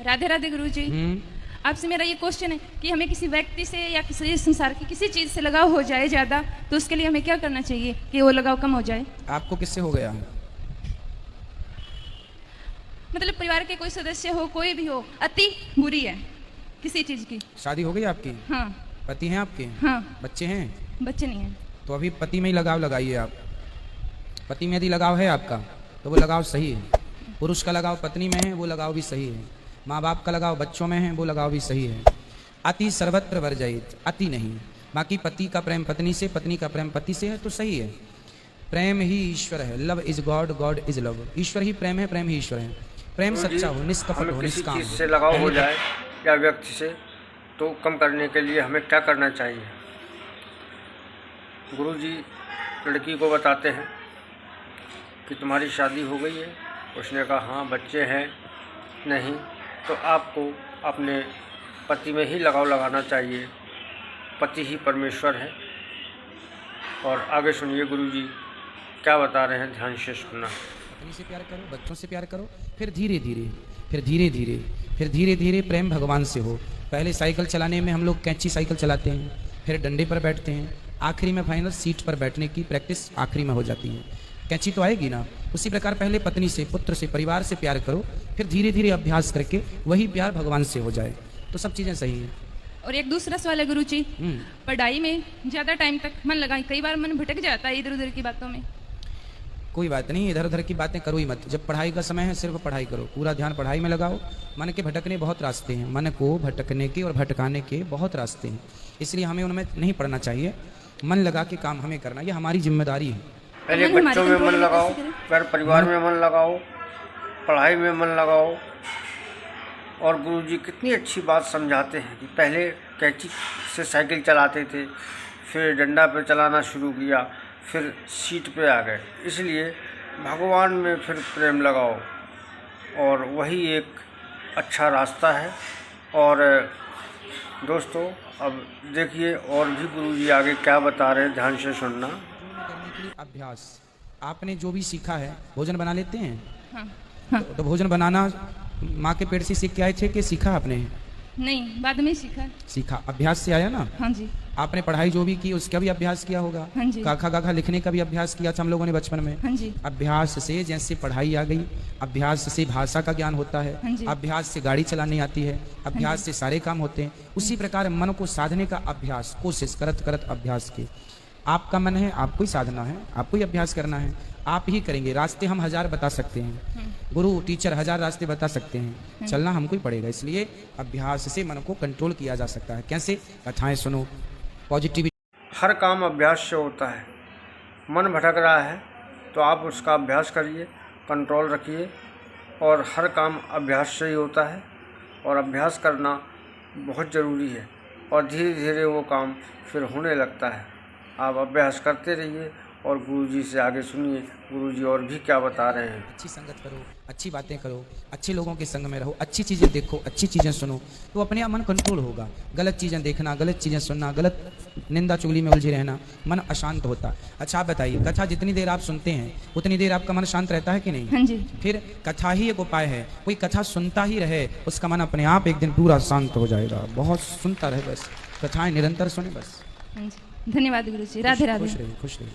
राधे राधे गुरुजी। आपसे मेरा ये क्वेश्चन है कि हमें किसी व्यक्ति से या किसी संसार की किसी चीज़ से लगाव हो जाए ज़्यादा, तो उसके लिए हमें क्या करना चाहिए कि वो लगाव कम हो जाए? आपको किससे हो गया? मतलब परिवार के कोई सदस्य हो, कोई भी हो, अति बुरी है किसी चीज़ की। शादी हो गई आपकी? हाँ। पति हैं आपके? हाँ। बच्चे हैं? बच्चे नहीं हैं। तो अभी पति में ही लगाव लगाइए आप। पति में यदि लगाव है आपका तो वो लगाव सही है। पुरुष का लगाव पत्नी में है, वो लगाव भी सही है। माँ बाप का लगाव बच्चों में है, वो लगाव भी सही है। अति सर्वत्र वर्जयित, अति नहीं। बाकी पति का प्रेम पत्नी से, पत्नी का प्रेम पति से है तो सही है। प्रेम ही ईश्वर है। Love is God, God is love. ईश्वर ही प्रेम है, प्रेम ही ईश्वर है। प्रेम सच्चा हो, निष्कपट हो, निष्काम किसी चीज़ से लगाव हो जाए या व्यक्ति से, तो कम करने के लिए हमें क्या करना चाहिए? गुरुजी लड़की को बताते हैं कि तुम्हारी शादी हो गई है। उसने कहा हाँ, बच्चे हैं नहीं, तो आपको अपने पति में ही लगाव लगाना चाहिए। पति ही परमेश्वर है। और आगे सुनिए गुरुजी क्या बता रहे हैं, ध्यान से सुनना। पत्नी से प्यार करो, बच्चों से प्यार करो, फिर धीरे धीरे, फिर धीरे धीरे, फिर धीरे धीरे प्रेम भगवान से हो। पहले साइकिल चलाने में हम लोग कैंची साइकिल चलाते हैं, फिर डंडे पर बैठते हैं, आखिरी में फाइनल सीट पर बैठने की प्रैक्टिस आखिरी में हो जाती है। कैंची तो आएगी ना। उसी प्रकार पहले पत्नी से, पुत्र से, परिवार से प्यार करो, फिर धीरे धीरे अभ्यास करके वही प्यार भगवान से हो जाए तो सब चीज़ें सही हैं। और एक दूसरा सवाल है गुरुजी, पढ़ाई में ज़्यादा टाइम तक मन लगाए, कई बार मन भटक जाता है इधर उधर की बातों में। कोई बात नहीं, इधर उधर की बातें करो ही मत। जब पढ़ाई का समय है सिर्फ पढ़ाई करो, पूरा ध्यान पढ़ाई में लगाओ। मन के भटकने बहुत रास्ते हैं, मन को भटकने के और भटकाने के बहुत रास्ते हैं, इसलिए हमें उनमें नहीं पढ़ना चाहिए। मन लगा के काम हमें करना, ये हमारी जिम्मेदारी है। पहले बच्चों में मन लगाओ, फिर परिवार में मन लगाओ, पढ़ाई में मन लगाओ। और गुरुजी कितनी अच्छी बात समझाते हैं कि पहले कैंची से साइकिल चलाते थे, फिर डंडा पे चलाना शुरू किया, फिर सीट पे आ गए। इसलिए भगवान में फिर प्रेम लगाओ, और वही एक अच्छा रास्ता है। और दोस्तों अब देखिए और भी गुरुजी आगे क्या बता रहे हैं, ध्यान से सुनना। करने के लिए अभ्यास। आपने जो भी सीखा है, भोजन बना लेते हैं? हाँ। हाँ। तो भोजन बनाना माँ के पेट से सीख के आए थे कि सीखा आपने? नहीं, बाद में सीखा। सीखा, अभ्यास से आया ना। हाँ जी। आपने पढ़ाई जो भी की उसका भी अभ्यास किया होगा। हाँ जी। काखा गाखा लिखने का भी अभ्यास किया था हम लोगों ने बचपन में। हाँ जी। अभ्यास से जैसे पढ़ाई आ गई, अभ्यास से भाषा का ज्ञान होता है, हाँ जी। अभ्यास से गाड़ी चलानी आती है, अभ्यास से सारे काम होते हैं। उसी प्रकार मन को साधने का अभ्यास, कोशिश करत करत अभ्यास की। आपका मन है, आपको ही साधना है, आपको ही अभ्यास करना है, आप ही करेंगे। रास्ते हम 1000 बता सकते हैं, गुरु टीचर 1000 रास्ते बता सकते हैं, चलना हमको ही पड़ेगा। इसलिए अभ्यास से मन को कंट्रोल किया जा सकता है। कैसे? कथाएं सुनो, पॉजिटिविटी। हर काम अभ्यास से होता है। मन भटक रहा है तो आप उसका अभ्यास करिए, कंट्रोल रखिए, और हर काम अभ्यास से ही होता है। और अभ्यास करना बहुत ज़रूरी है, और धीरे धीरे वो काम फिर होने लगता है। आप अभ्यास करते रहिए और गुरुजी से आगे सुनिए, गुरुजी और भी क्या बता रहे हैं। अच्छी संगत करो, अच्छी बातें करो, अच्छे लोगों के संग में रहो, अच्छी चीज़ें देखो, अच्छी चीज़ें सुनो, तो अपने आप मन कंट्रोल होगा। गलत चीज़ें देखना, गलत चीज़ें सुनना, गलत निंदा चुगली में उलझे रहना, मन अशांत होता। अच्छा आप बताइए, कथा जितनी देर आप सुनते हैं उतनी देर आपका मन शांत रहता है कि नहीं? हाँ जी। फिर कथा ही एक उपाय है। कोई कथा सुनता ही रहे, उसका मन अपने आप एक दिन पूरा शांत हो जाएगा। बहुत सुनता रहे, बस कथाएं निरंतर सुने बस। हाँ जी। धन्यवाद गुरुजी। राधे राधे। खुश रहिए, खुश रहिए।